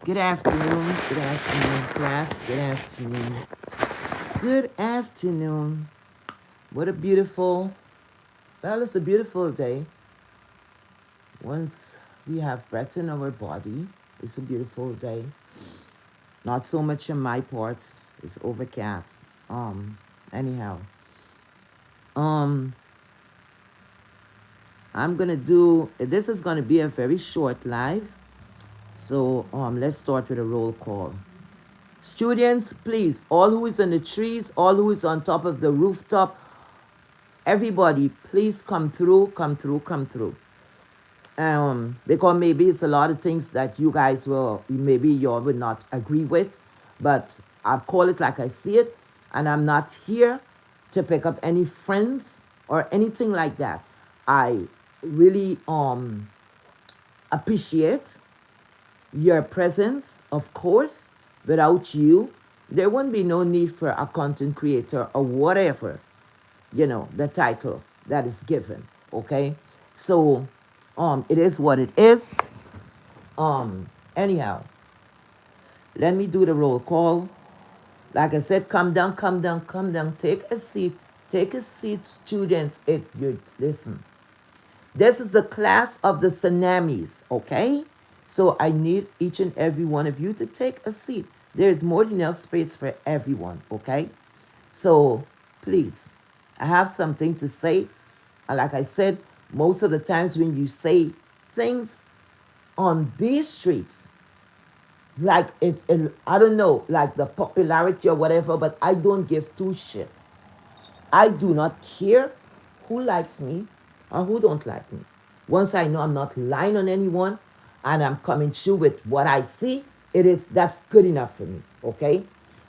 Good afternoon, class. Good afternoon. Good afternoon. What a beautiful, well, it's a beautiful day. Once we have breath in our body, it's a beautiful day. Not so much in my parts. It's overcast. Anyhow. Um, I'm gonna do, this is gonna be a very short live. So let's start with a roll call. Students, please, all who is in the trees, all who is on top of the rooftop, everybody, please come through, come through, come through. Because maybe it's a lot of things that you guys will, maybe you all would not agree with, but I'll call it like I see it, and I'm not here to pick up any friends or anything like that. I really appreciate your presence, of course. Without you, there wouldn't be no need for a content creator or whatever, the title that is given. Okay. So it is what it is. Anyhow, let me do the roll call. Like I said, come down, come down, come down. Take a seat. Take a seat, students. Listen. This is the class of the tsunamis, okay? So I need each and every one of you to take a seat. There is more than enough space for everyone, okay? So please, I have something to say. And like I said, most of the times when you say things on these streets, like I don't know, like the popularity or whatever, but I don't give two shit. I do not care who likes me or who don't like me. Once I know I'm not lying on anyone and I'm coming through with what I see, that's good enough for me. Okay?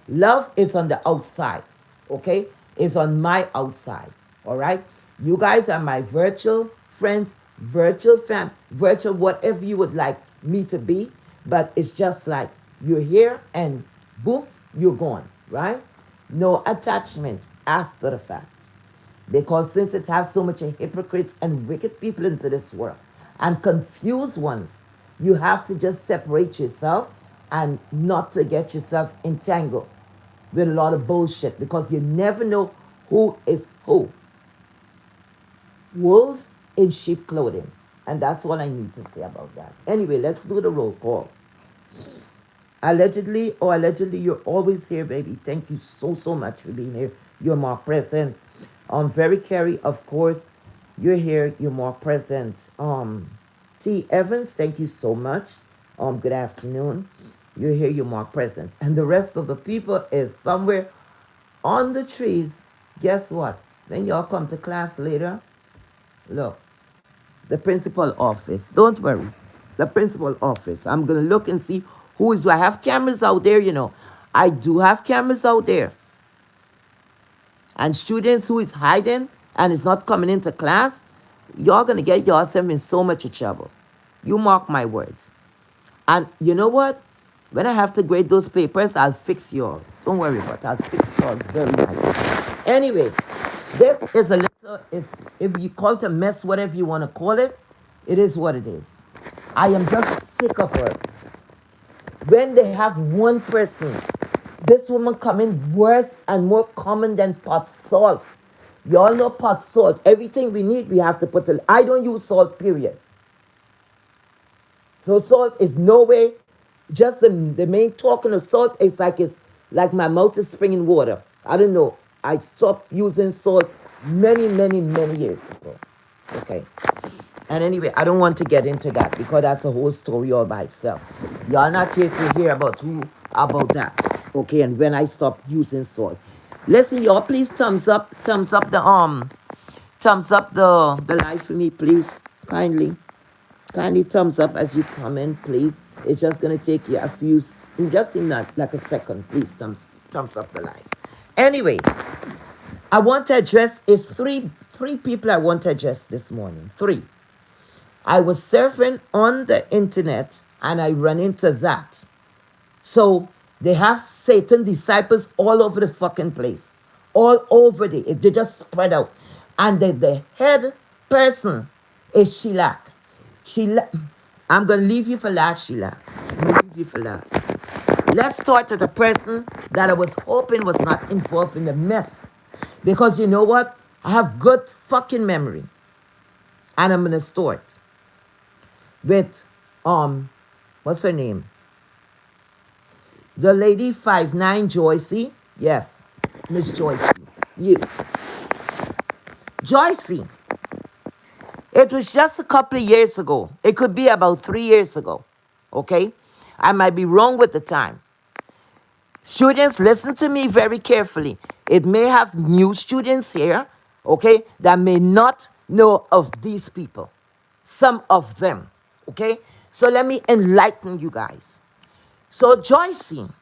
Love is on the outside. Okay? It's on my outside. All right? You guys are my virtual friends, virtual fam, virtual whatever you would like me to be, but it's just like you're here and boof, you're gone, right? No attachment after the fact. Because since it has so much hypocrites and wicked people into this world and confused ones, you have to just separate yourself and not to get yourself entangled with a lot of bullshit because you never know who is who. Wolves in sheep clothing. And that's all I need to say about that. Anyway, let's do the roll call. Allegedly, you're always here, baby. Thank you so, so much for being here. You're more present. Very Carey, of course. You're here. You're more present. T. Evans, thank you so much. Good afternoon. You're here. You're more present. And the rest of the people is somewhere on the trees. Guess what? When y'all come to class later, look, the principal office. Don't worry. The principal office. I'm going to look and see who is. I have cameras out there, I do have cameras out there. And students who is hiding and is not coming into class, y'all going to get yourself in so much trouble. You mark my words. And you know what? When I have to grade those papers, I'll fix y'all. Don't worry about it. I'll fix y'all very nice. Anyway, this is a little, if you call it a mess, whatever you want to call it, it is what it is. I am just sick of her. When they have one person, this woman coming worse and more common than pot salt. Y'all know pot salt. Everything we need, we have to put it. I don't use salt, period. So salt is no way. Just the main talking of salt, it's like my mouth is springing water. I don't know. I stopped using salt many, many, many years ago. Okay. And anyway, I don't want to get into that because that's a whole story all by itself. Y'all not here to hear about that. Okay, and when I stop using salt. Listen, y'all, please thumbs up the live for me, please. Kindly thumbs up as you comment, please. It's just gonna take you a few, just in that, like a second, please thumbs up the live. Anyway, I want to address is three people I want to address this morning. Three. I was surfing on the internet and I run into that. So they have Satan disciples all over the fucking place. All over they just spread out. And the head person is Sheila. I'm going to leave you for last, Sheila. I'm going to leave leave you for last. Let's start at a person that I was hoping was not involved in the mess. Because you know what? I have good fucking memory. And I'm gonna start with what's her name? The lady 5'9" Joycey. Yes, Miss Joycey. You. Joycey. It was just a couple of years ago. It could be about 3 years ago. Okay? I might be wrong with the time. Students, listen to me very carefully. It may have new students here, okay, that may not know of these people. Some of them, okay? So let me enlighten you guys. So Joycey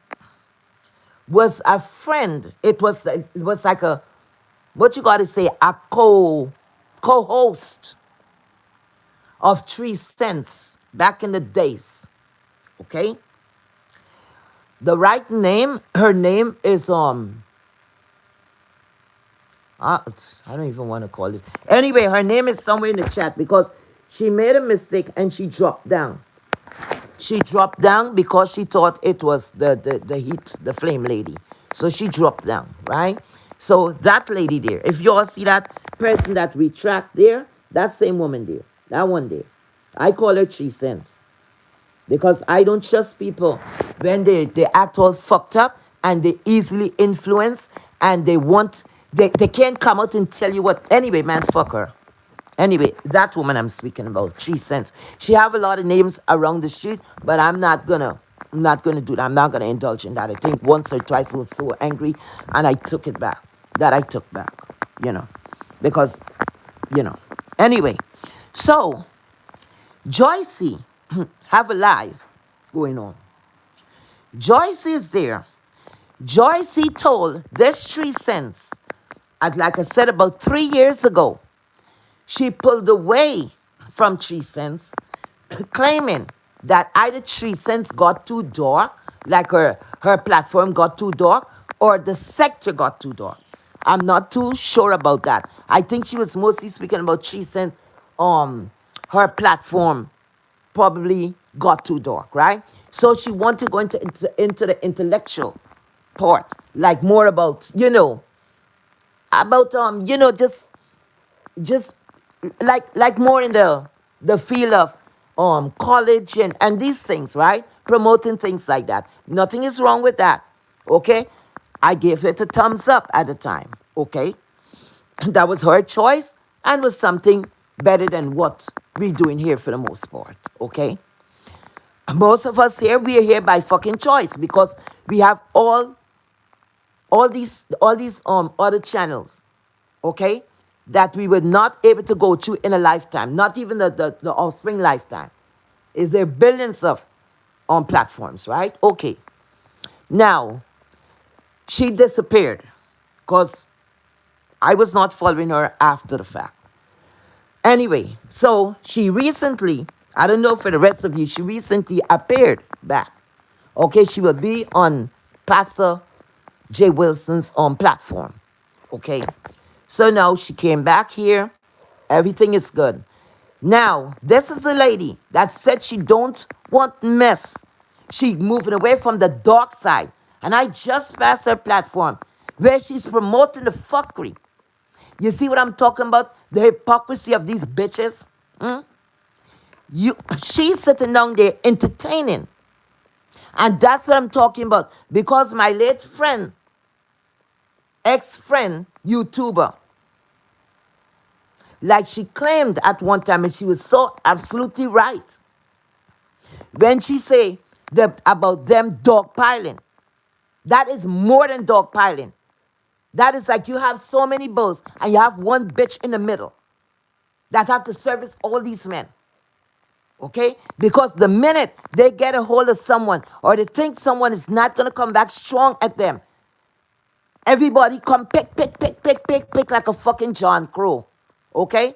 was a friend. It was like a, what you gotta say, a co-host of 3 Cents back in the days, okay? The right name, her name is I don't even want to call it. Anyway, her name is somewhere in the chat because she made a mistake and she dropped down. She dropped down because she thought it was the heat, the flame lady. So she dropped down, right? So that lady there, if you all see that person that retract there, that same woman there, that one there, I call her 3 Cents. Because I don't trust people when they act all fucked up and they easily influence and they can't come out and tell you what. Anyway, man, fuck her. Anyway, that woman I'm speaking about, 3 Cents. She have a lot of names around the street, but I'm not gonna do that. I'm not gonna indulge in that. I think once or twice I was so angry and I took it back. That I took back, because, Anyway, so Joycey have a live going on. Joycey is there. Joycey told this 3 Cents, like I said, about 3 years ago, she pulled away from 3 Cents, claiming that either 3 Cents got too dark, like her platform got too dark, or the sector got too dark. I'm not too sure about that. I think she was mostly speaking about 3 Cents, her platform probably got too dark, right? So she wanted to go into the intellectual part, like more about, just like more in the field of college and these things, right? Promoting things like that. Nothing is wrong with that. Okay? I gave it a thumbs up at the time. Okay? That was her choice and was something better than what we're doing here for the most part. Okay? Most of us here, we are here by fucking choice because we have all these other channels, okay, that we were not able to go to in a lifetime, not even the offspring lifetime. Is there billions of platforms, right? Okay. Now, she disappeared because I was not following her after the fact. Anyway, so she recently, I don't know for the rest of you, she recently appeared back. Okay, she will be on Pastor J. Wilson's platform. Okay, so now she came back here. Everything is good. Now, this is a lady that said she don't want mess. She moving away from the dark side. And I just passed her platform where she's promoting the fuckery. You see what I'm talking about? The hypocrisy of these bitches. She's sitting down there entertaining. And that's what I'm talking about. Because my late friend, ex-friend, YouTuber, like she claimed at one time, and she was so absolutely right, when she say about them dogpiling. That is more than dogpiling. That is like you have so many bulls and you have one bitch in the middle that have to service all these men. Okay? Because the minute they get a hold of someone or they think someone is not going to come back strong at them, everybody come pick like a fucking John Crow. Okay?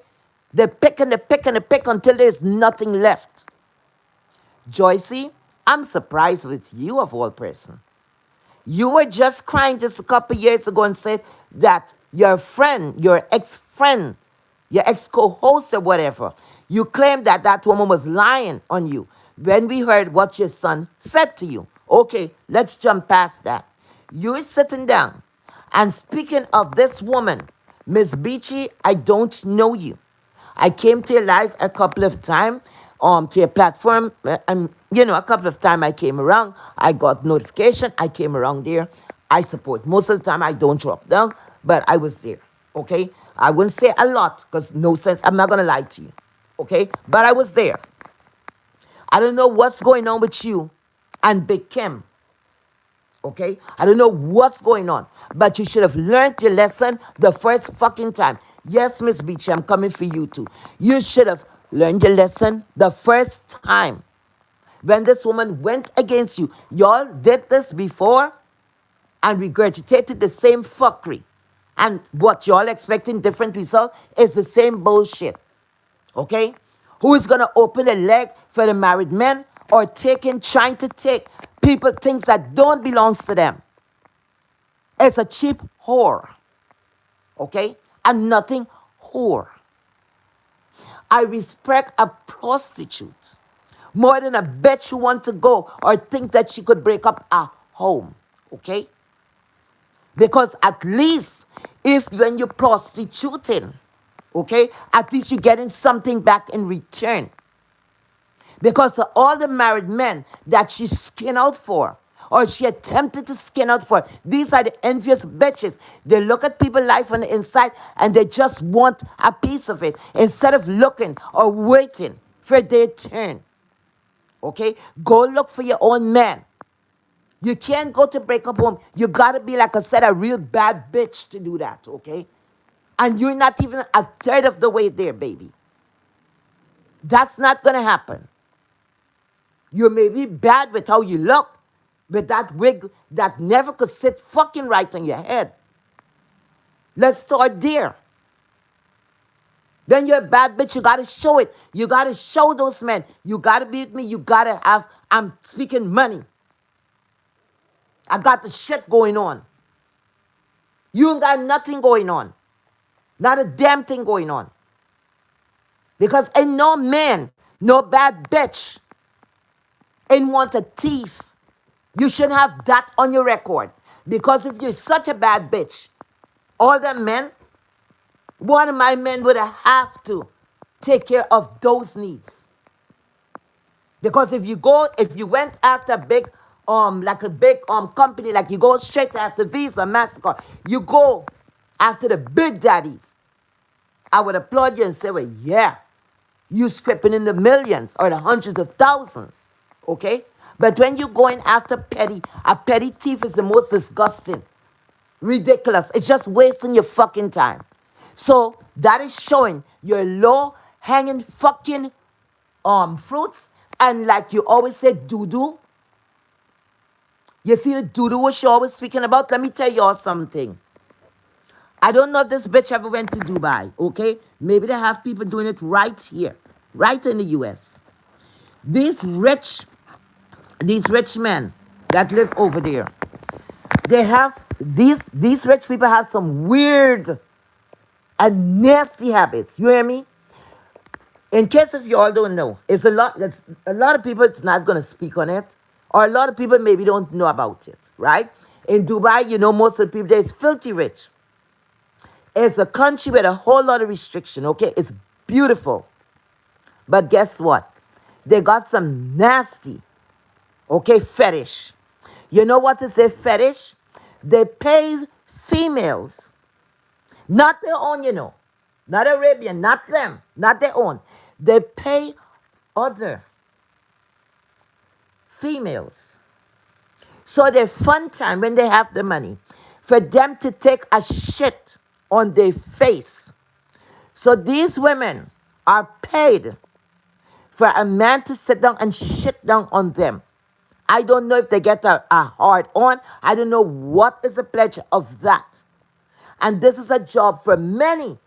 They pick and they pick and they pick until there's nothing left. Joycey, I'm surprised with you of all person. You were just crying just a couple years ago and said that your friend, your ex-friend, your ex-co-host or whatever, you claimed that that woman was lying on you. when we heard what your son said to you. Okay, let's jump past that. You're sitting down and speaking of this woman, Miss Beachy, I don't know you. I came to your live a couple of times, to your platform, and a couple of times I came around. I got notification. I came around there. I support. Most of the time I don't drop down, but I was there. Okay, I wouldn't say a lot because no sense. I'm not gonna lie to you. Okay, but I was there. I don't know what's going on with you and Big Kim. Okay? I don't know what's going on. But you should have learned your lesson the first fucking time. Yes, Miss Beachy, I'm coming for you too. You should have learned your lesson the first time. When this woman went against you, y'all did this before and regurgitated the same fuckery. And what y'all expecting different result is the same bullshit. Okay? Who is gonna open a leg for the married men or trying to take people things that don't belongs to them? It's a cheap whore. Okay? And nothing whore. I respect a prostitute more than a bitch who want to go or think that she could break up a home. Okay? Because at least if when you're prostituting, okay, at least you're getting something back in return. Because of all the married men that she skin out for, or she attempted to skin out for, these are the envious bitches. They look at people's life on the inside and they just want a piece of it instead of looking or waiting for their turn. Okay? Go look for your own man. You can't go to break up home. You gotta be, like I said, a real bad bitch to do that, okay? And you're not even a third of the way there, baby. That's not gonna happen. You may be bad with how you look, but that wig that never could sit fucking right on your head. Let's start there. Then you're a bad bitch, you gotta show it. You gotta show those men. You gotta be with me, you gotta have, I'm speaking money. I got the shit going on. You ain't got nothing going on. Not a damn thing going on. Because ain't no man, no bad bitch, ain't want a thief. You shouldn't have that on your record. Because if you're such a bad bitch, all the men, one of my men would have to take care of those needs. Because if you went after big, like a big company, like you go straight after Visa, MasterCard, you go after the big daddies, I would applaud you and say, well, yeah, you scraping in the millions or the hundreds of thousands, okay? But when you're going after petty, a petty thief is the most disgusting, ridiculous. It's just wasting your fucking time. So that is showing your low-hanging fucking fruits. And like you always say, doo-doo. You see the doo-doo what she always speaking about? Let me tell y'all something. I don't know if this bitch ever went to Dubai, okay? Maybe they have people doing it right here, right in the U.S. These rich men that live over there, they have, these rich people have some weird and nasty habits. You hear me? In case if you all don't know, it's a lot of people it's not gonna speak on it. Or a lot of people maybe don't know about it, right? In Dubai, most of the people there is filthy rich. It's a country with a whole lot of restriction, okay? It's beautiful. But guess what? They got some nasty, okay, fetish. You know what is their fetish? They pay females, not their own, not Arabian, not them, not their own. They pay other females. So their fun time when they have the money for them to take a shit on their face. So these women are paid for a man to sit down and shit down on them. I don't know if they get a hard on. I don't know what is the pledge of that. And this is a job for many.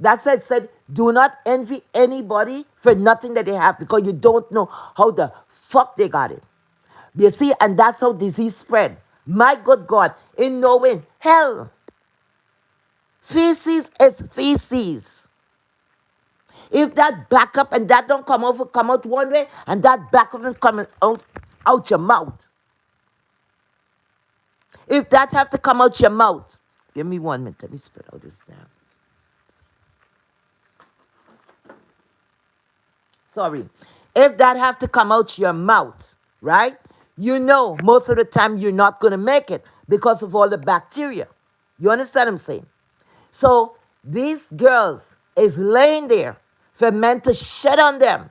That's why it said, do not envy anybody for nothing that they have because you don't know how the fuck they got it. You see, and that's how disease spread. My good God, in knowing hell, feces is feces. If that back up and that don't come out one way, and that back up and come out your mouth. If that have to come out your mouth, give me 1 minute. Let me spit out this down. Sorry. If that have to come out your mouth, right? You know most of the time you're not going to make it because of all the bacteria. You understand what I'm saying? So these girls is laying there for men to shit on them.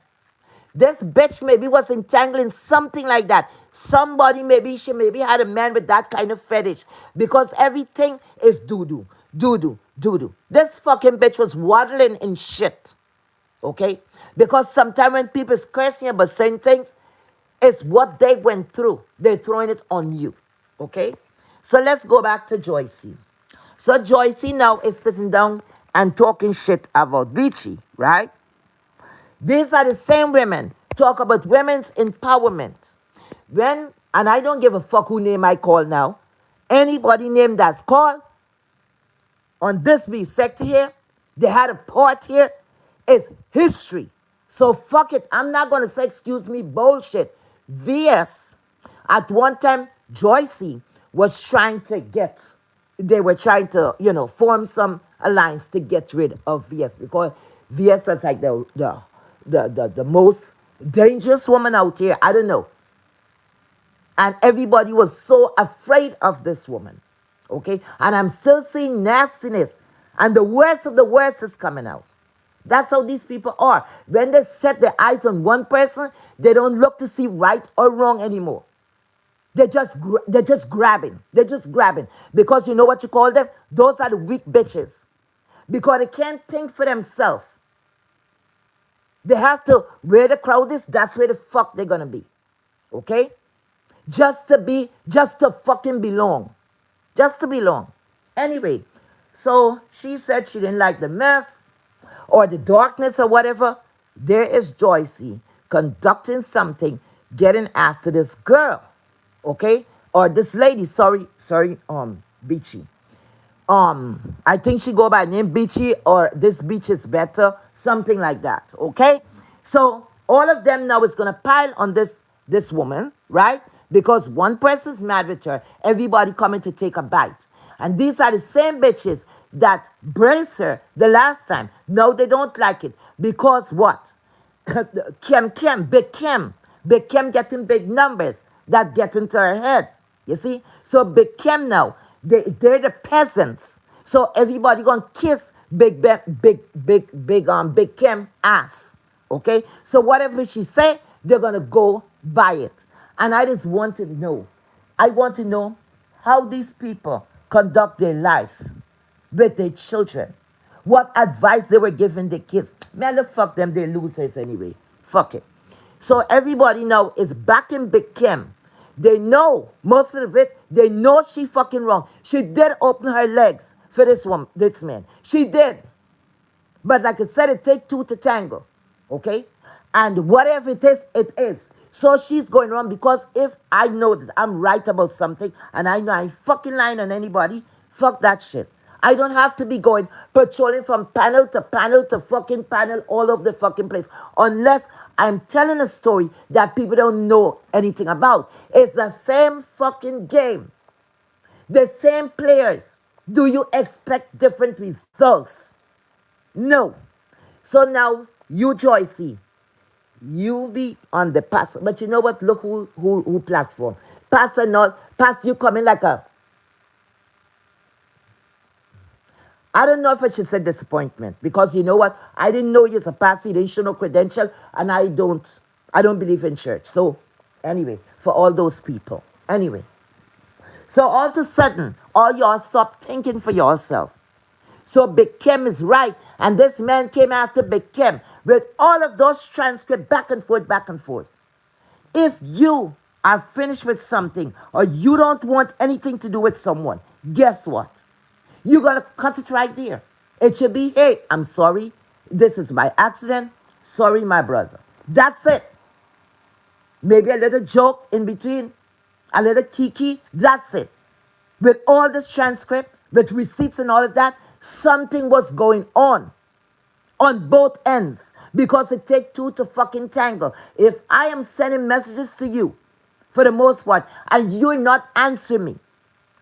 This bitch maybe was entangled in something like that. Somebody she maybe had a man with that kind of fetish because everything is doo-doo, doo-doo, doo-doo. This fucking bitch was waddling in shit. Okay? Because sometimes when people is cursing about certain things, it's what they went through. They're throwing it on you. Okay? So let's go back to Joycey. So Joycey now is sitting down and talking shit about Beachy, right? These are the same women talk about women's empowerment. And I don't give a fuck who name I call now. Anybody name that's called on this beef sector here, they had a part here, is history. So fuck it. I'm not going to say, excuse me, bullshit. VS, at one time, Joycey was trying to they were trying to, form some alliance to get rid of VS because VS was like the most dangerous woman out here. I don't know. And everybody was so afraid of this woman. Okay? And I'm still seeing nastiness. And the worst of the worst is coming out. That's how these people are. When they set their eyes on one person, they don't look to see right or wrong anymore. They're just grabbing. They're just grabbing. Because you know what you call them? Those are the weak bitches. Because they can't think for themselves. They have to, where the crowd is, that's where the fuck they're going to be. Okay? Just to fucking belong. Just to belong. Anyway, so she said she didn't like the mess or the darkness or whatever. There is Joycey conducting something, getting after this girl. Okay? Or this lady, sorry, Beachy. I think she go by name Beachy or this beach is better, something like that. Okay? So all of them now is gonna pile on this woman, right? Because one person's mad with her, everybody coming to take a bite. And these are the same bitches that braced her the last time. No, they don't like it. Because what? Big Kim getting big numbers that get into her head. You see? So Big Kim now, they're the peasants. So everybody gonna kiss Big Kim ass. Okay? So whatever she say, they're gonna go buy it. And I just want to know. I want to know how these people conduct their life with their children. What advice they were giving the kids. Man, look, fuck them, they're losers anyway. Fuck it. So everybody now is backing Big Kim. They know, most of it, they know she fucking wrong. She did open her legs for this man. She did. But like I said, it takes two to tango. Okay? And whatever it is, it is. So she's going wrong because if I know that I'm right about something and I know I ain't fucking lying on anybody, fuck that shit. I don't have to be going patrolling from panel to fucking panel all over the fucking place unless I'm telling a story that people don't know anything about. It's the same fucking game. The same players. Do you expect different results? No. So now, you Joycey, you be on the pass. But you know what? Look who platform. Pass or not, pass you coming like a, I don't know if I should say disappointment. Because you know what? I didn't know you're a pass, you didn't show no credential, and I don't believe in church. So, anyway, for all those people. Anyway. So all of a sudden, all y'all stop thinking for yourself. So Big Kim is right. And this man came after Big Kim with all of those transcripts back and forth, back and forth. If you are finished with something or you don't want anything to do with someone, guess what? You're going to cut it right there. It should be, hey, I'm sorry. This is my accident. Sorry, my brother. That's it. Maybe a little joke in between. A little kiki. That's it. With all this transcript, with receipts and all of that, something was going on on both ends because it takes two to fucking tangle. If I am sending messages to you for the most part and you're not answering me,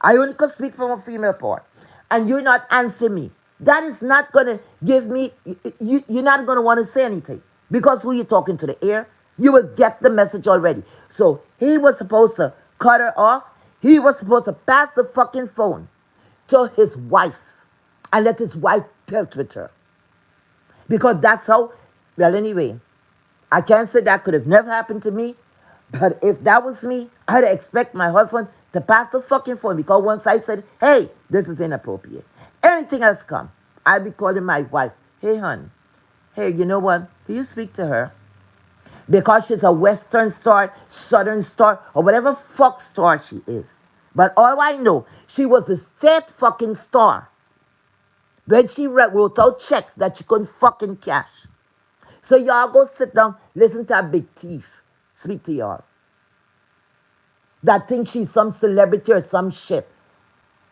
I only can speak from a female part, and you're not answering me, that is not going to give me, you're not going to want to say anything because who you talking to, the air? You will get the message already. So he was supposed to cut her off. He was supposed to pass the fucking phone to his wife and let his wife deal with her. Because that's how, well, anyway, I can't say that could have never happened to me, but if that was me, I'd expect my husband to pass the fucking phone because once I said, hey, this is inappropriate, anything else come, I'd be calling my wife, hey, hon, hey, you know what? Can you speak to her? Because she's a Western star, Southern star, or whatever fuck star she is. But all I know, she was a state fucking star when she wrote out checks that she couldn't fucking cash. So y'all go sit down, listen to a big thief speak to y'all. That thinks she's some celebrity or some shit.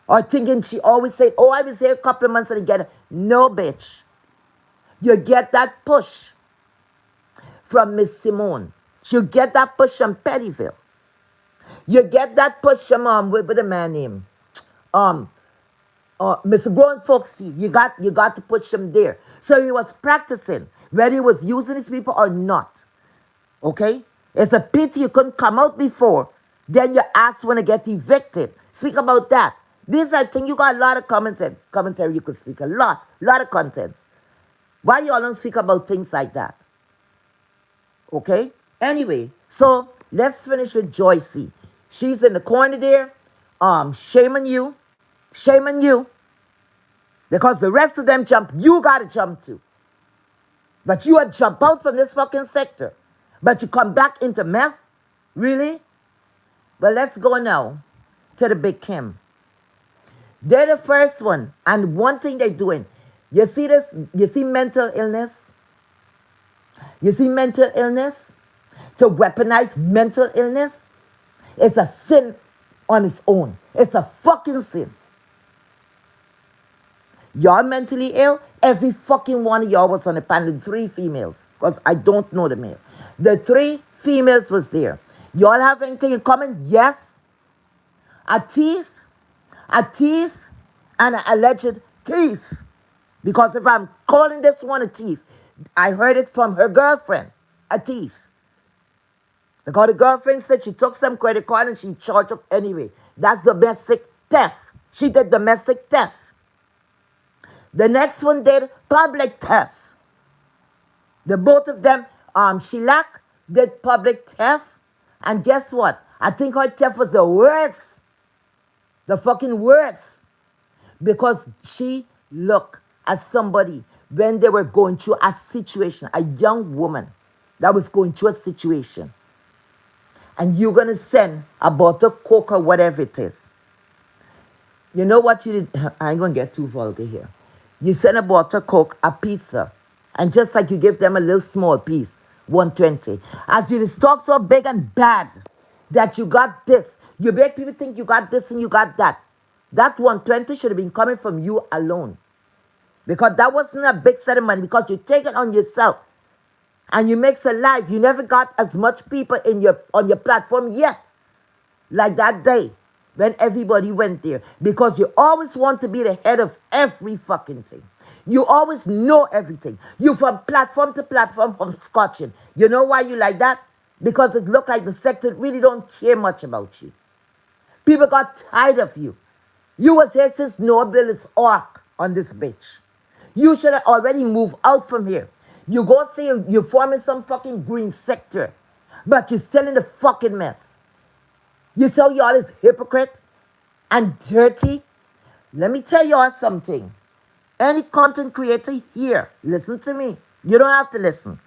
Or thinking she always said, oh, I was here a couple of months and get it. No, bitch. You get that push from Miss Simone. You get that push from Pettyville. You get that push from with a man named Mr. Grown Folks. You got to push him there. So he was practicing whether he was using his people or not. Okay? It's a pity you couldn't come out before. Then your ass want to get evicted. Speak about that. These are things, you got a lot of commentary you could speak. A lot of contents. Why y'all don't speak about things like that? Okay? Anyway, so let's finish with Joycey. She's in the corner there. Shame on you. Shame on you. Because the rest of them jump, you gotta jump too. But you had jump out from this fucking sector. But you come back into mess? Really? But let's go now to the Big Kim. They're the first one. And one thing they're doing, you see this? You see mental illness? You see mental illness? To weaponize mental illness? It's a sin on its own. It's a fucking sin. Y'all mentally ill? Every fucking one of y'all was on the panel. 3 females. Because I don't know the male. The 3 females was there. Y'all have anything in common? Yes. A thief, and an alleged thief. Because if I'm calling this one a thief, I heard it from her girlfriend, a thief. Because the girlfriend said she took some credit card and she charged up anyway. That's domestic theft. She did domestic theft. The next one did public theft. The both of them, Sheila did public theft. And guess what? I think her theft was the worst. The fucking worst. Because she looked at somebody when they were going through a situation, a young woman that was going through a situation. And you're going to send a bottle of Coke or whatever it is. You know what you did? I ain't going to get too vulgar here. You send a bottle of Coke, a pizza, and just like you give them a little small piece, 120. As you just talk so big and bad that you got this, you make people think you got this and you got that. That 120 should have been coming from you alone. Because that wasn't a big set of money because you take it on yourself. And you make a life. You never got as much people on your platform yet. Like that day when everybody went there. Because you always want to be the head of every fucking thing. You always know everything. You from platform to platform scotching. You know why you like that? Because it looked like the sector really don't care much about you. People got tired of you. You was here since Noah built its ark on this bitch. You should have already moved out from here. You go say you're forming some fucking green sector, but you're still in the fucking mess. You say y'all is hypocrite and dirty. Let me tell y'all something. Any content creator here, listen to me. You don't have to listen.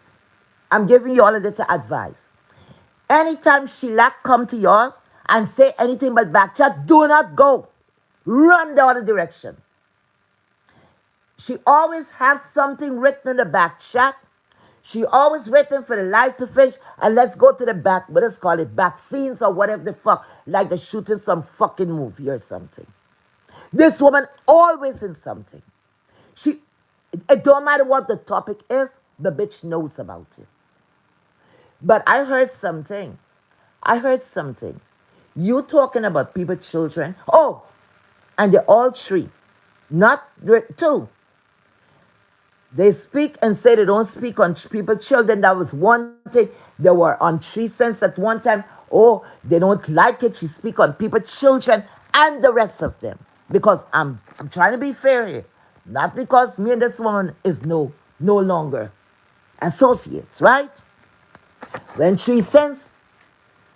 I'm giving y'all a little advice. Anytime Sheila come to y'all and say anything but back chat, do not go. Run the other direction. She always has something written in the back chat. She always waiting for the live to finish and let's go to the back, what let's call it, back scenes or whatever the fuck, like they're shooting some fucking movie or something. This woman always in something. It don't matter what the topic is, the bitch knows about it. But I heard something. I heard something. You talking about people, children. Oh, and they're all three, not two. They speak and say they don't speak on people, children. That was one thing. They were on 3 cents at one time. Oh, they don't like it. She speak on people, children, and the rest of them. Because I'm trying to be fair here. Not because me and this woman is no longer associates, right? When 3 cents,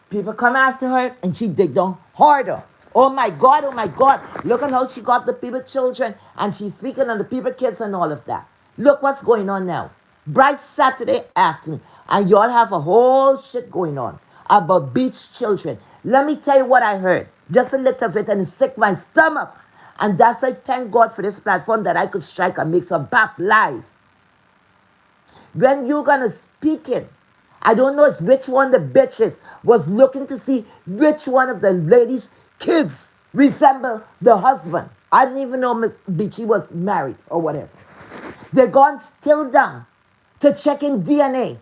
people come after her and she dig down harder. Oh my God, oh my God. Look at how she got the people children and she's speaking on the people kids and all of that. Look what's going on now. Bright Saturday afternoon. And y'all have a whole shit going on about beach children. Let me tell you what I heard. Just a little bit and it sick my stomach. And that's I thank God for this platform that I could strike and make some back live. When you gonna speak it, I don't know which one the bitches was looking to see which one of the ladies' kids resemble the husband. I didn't even know Miss Beachy was married or whatever. They gone still down to check in DNA.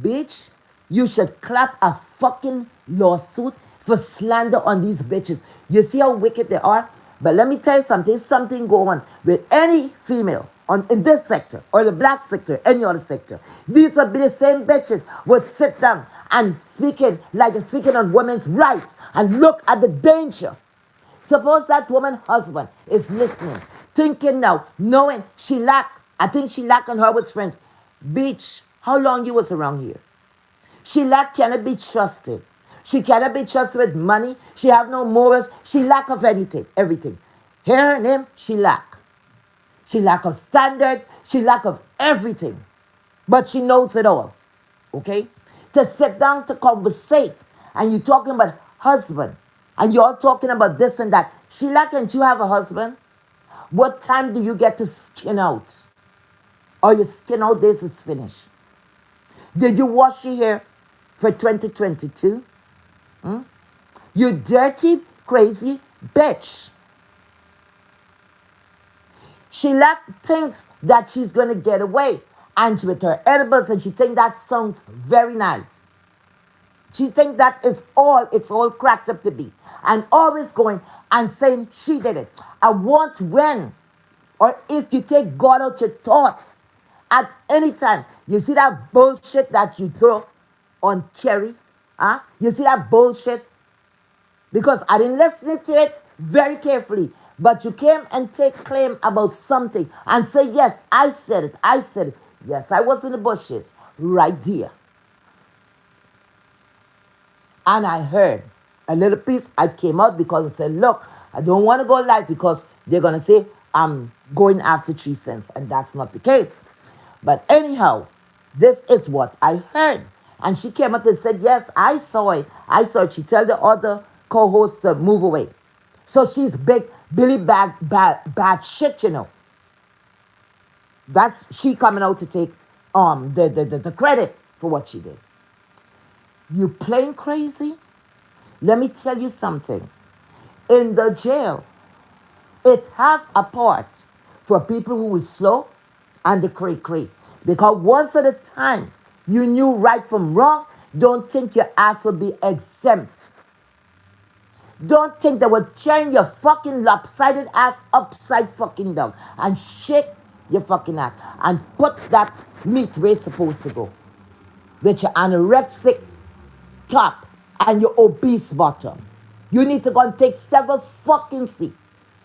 Bitch, you should clap a fucking lawsuit for slander on these bitches. You see how wicked they are? But let me tell you something. Something go on with any female in this sector or the black sector, any other sector. These will be the same bitches will sit down and speaking like they're speaking on women's rights and look at the danger. Suppose that woman husband is listening, thinking now, knowing I think she lack and her was friends. Bitch, how long you was around here? She cannot be trusted. She cannot be trusted with money. She have no morals. She lack of anything, everything. Her and him, she lack. She lack of standards. She lack of everything. But she knows it all. Okay? To sit down to conversate and you talking about husband and you're all talking about this and that. Sheila, can't you have a husband? What time do you get to skin out? Or your skin out days is finished? Did you wash your hair for 2022? You dirty, crazy bitch. Sheila thinks that she's going to get away. And with her edibles, and she thinks that sounds very nice. She thinks that is all, it's all cracked up to be. And always going and saying she did it. I want when, or if you take God out your thoughts at any time. You see that bullshit that you throw on Kerry? Huh? You see that bullshit? Because I didn't listen to it very carefully. But you came and take claim about something and say, yes, I said it. I said it. Yes, I was in the bushes right there. And I heard a little piece. I came out because I said, look, I don't want to go live because they're going to say I'm going after 3 cents. And that's not the case. But anyhow, this is what I heard. And she came out and said, yes, I saw it. I saw it. She told the other co-host to move away. So she's big, Billy bad shit, you know. That's she coming out to take the credit for what she did. You plain crazy? Let me tell you something. In the jail, it have a part for people who is slow and the cray-cray. Because once at a time, you knew right from wrong, don't think your ass will be exempt. Don't think they will turn your fucking lopsided ass upside fucking down and shake your fucking ass and put that meat where it's supposed to go. With your anorexic top and your obese bottom. You need to go and take several fucking seats.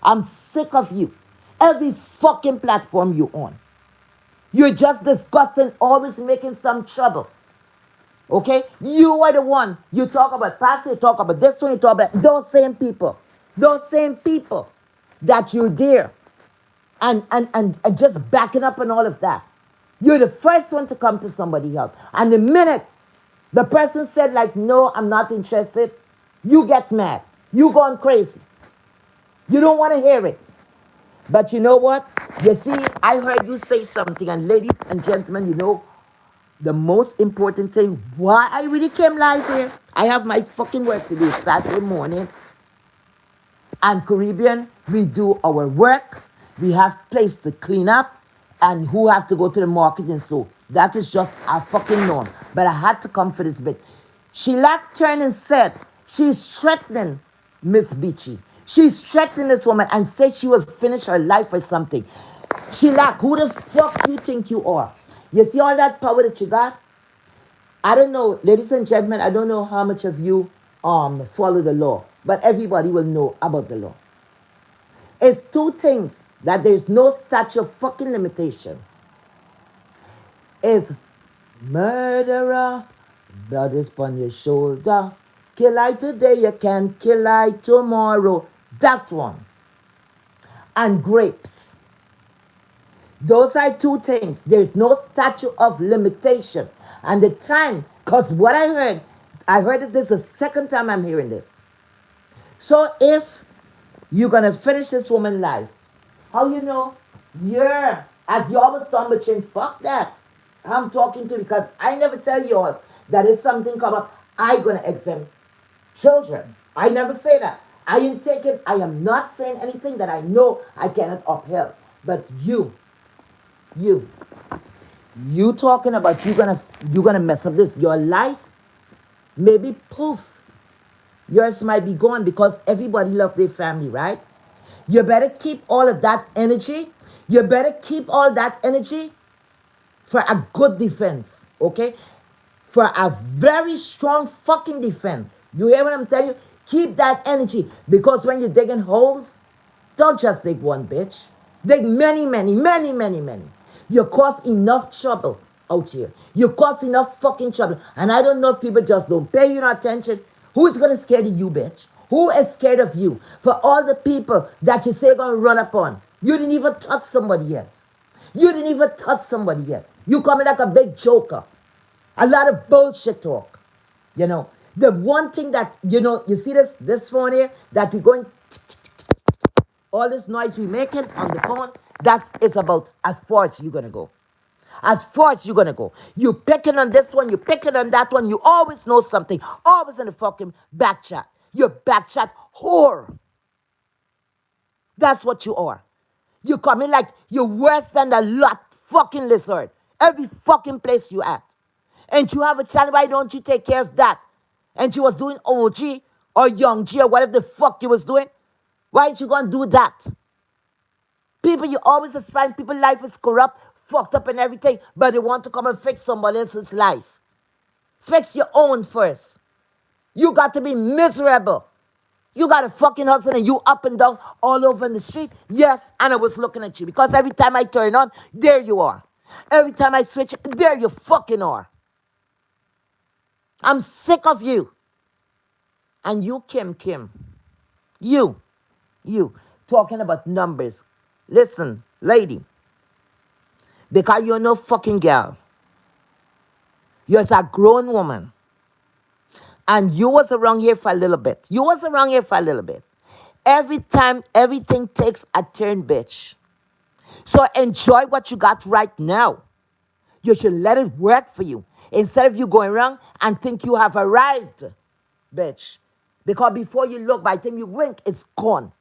I'm sick of you. Every fucking platform you on. You're just discussing, always making some trouble. Okay? You are the one. You talk about pastor, you talk about this one, you talk about those same people. Those same people that you're there. And just backing up and all of that. You're the first one to come to somebody help. And the minute the person said like, no, I'm not interested, you get mad. You gone crazy. You don't want to hear it. But you know what? You see, I heard you say something. And ladies and gentlemen, you know, the most important thing, why I really came live here, I have my fucking work to do Saturday morning. And Caribbean, we do our work. We have place to clean up. and who have to go to the market and so. That is just a fucking norm. But I had to come for this bit. Sheila turned and said, she's threatening Miss Beachy. She's threatening this woman and said she will finish her life or something. Sheila, who the fuck you think you are? You see all that power that you got? I don't know, ladies and gentlemen, I don't know how much of you follow the law, but everybody will know about the law. It's two things that there's no statute of fucking limitation. Is murderer, blood is upon your shoulder. Kill I today, you can kill I tomorrow. That one. And grapes. Those are two things. There's no statute of limitation. And the time, because what I heard it this the second time I'm hearing this. So if you're gonna finish this woman's life, how you know? You're, as you always talk about chin, fuck that. I'm talking to because I never tell you all that if something come up, I gonna exempt children. I never say that. I ain't taking, I am not saying anything that I know I cannot uphold. But you, you talking about you gonna mess up this your life, maybe poof, yours might be gone because everybody love their family, right? You better keep all of that energy. You better keep all that energy for a good defense, okay? For a very strong fucking defense. You hear what I'm telling you? Keep that energy because when you're digging holes, don't just dig one, bitch. Dig many, many, many, many, many. You cause enough trouble out here. You cause enough fucking trouble. And I don't know if people just don't pay you no attention. Who is gonna scare you, bitch? Who is scared of you? For all the people that you say gonna run up on. You didn't even touch somebody yet. You didn't even touch somebody yet. You coming like a big joker. A lot of bullshit talk. You know. The one thing that, you see this phone here that we're going, all this noise we making on the phone, that's it's about as far as you're gonna go. As far as you're gonna go. You picking on this one, you picking on that one, you always know something. Always in the fucking back chat. You're back chat whore. That's what you are. You come in like you're worse than the lot fucking lizard. Every fucking place you at. And you have a channel, why don't you take care of that? And you was doing OG or Young G or whatever the fuck you was doing. Why ain't you gonna do that? People, you always find people life is corrupt, fucked up and everything, but they want to come and fix somebody else's life. Fix your own first. You got to be miserable. You got a fucking husband and you up and down all over in the street. Yes, and I was looking at you because every time I turn on, there you are. Every time I switch, there you fucking are. I'm sick of you. And you, Kim. You, talking about numbers. Listen, lady, because you're no fucking girl. You're a grown woman. And you was around here for a little bit. Every time, everything takes a turn, bitch. So enjoy what you got right now. You should let it work for you. Instead of you going around and think you have arrived, bitch. Because before you look, by the time you wink, it's gone.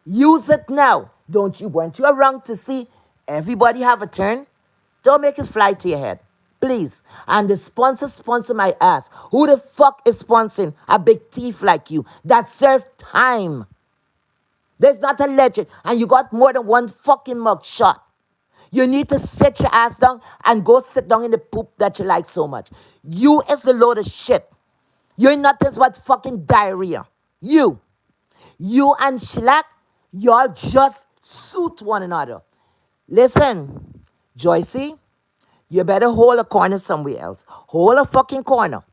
Use it now. Weren't you around to see everybody have a turn? Don't make it fly to your head. Please. And the sponsor my ass. Who the fuck is sponsoring a big thief like you that served time? There's not a legend. And you got more than one fucking mug shot. You need to sit your ass down and go sit down in the poop that you like so much. You is the load of shit. You're nothing but fucking diarrhea. You and Shlack, y'all just suit one another. Listen, Joycey, you better hold a corner somewhere else. Hold a fucking corner.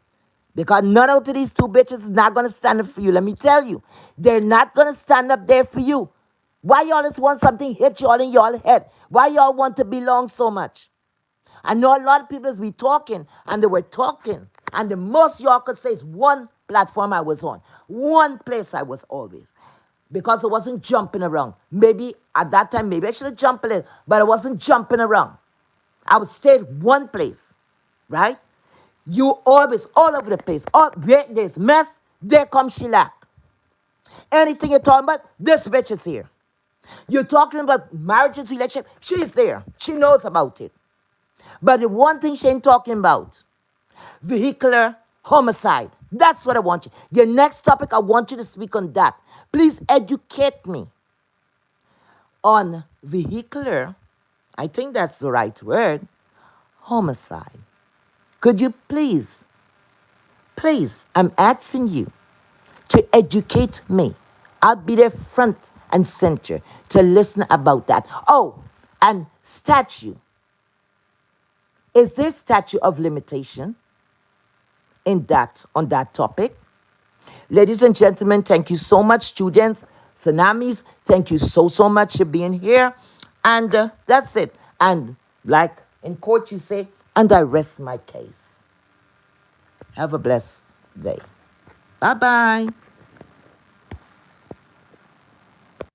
Because none of these two bitches is not going to stand up for you. Let me tell you. They're not going to stand up there for you. Why y'all just want something hit y'all in y'all head? Why y'all want to belong so much? I know a lot of people be talking, and they were talking. And the most y'all could say is one platform I was on. One place I was always. Because I wasn't jumping around. Maybe at that time, maybe I should have jumped a little, but I wasn't jumping around. I would stay at one place, right? You always, all over the place. Where there's mess, there comes shellac. Anything you're talking about, this bitch is here. You're talking about marriages, relationship. She's there. She knows about it. But the one thing she ain't talking about, vehicular homicide. That's what I want you. Your next topic, I want you to speak on that. Please educate me on vehicular, I think that's the right word, homicide. Could you please, I'm asking you to educate me. I'll be there front and center to listen about that. Oh, and statute. Is there statute of limitation in that on that topic? Ladies and gentlemen, thank you so much, students, tsunamis. Thank you so much for being here. And that's it. And like in court, you say, and I rest my case. Have a blessed day. Bye bye.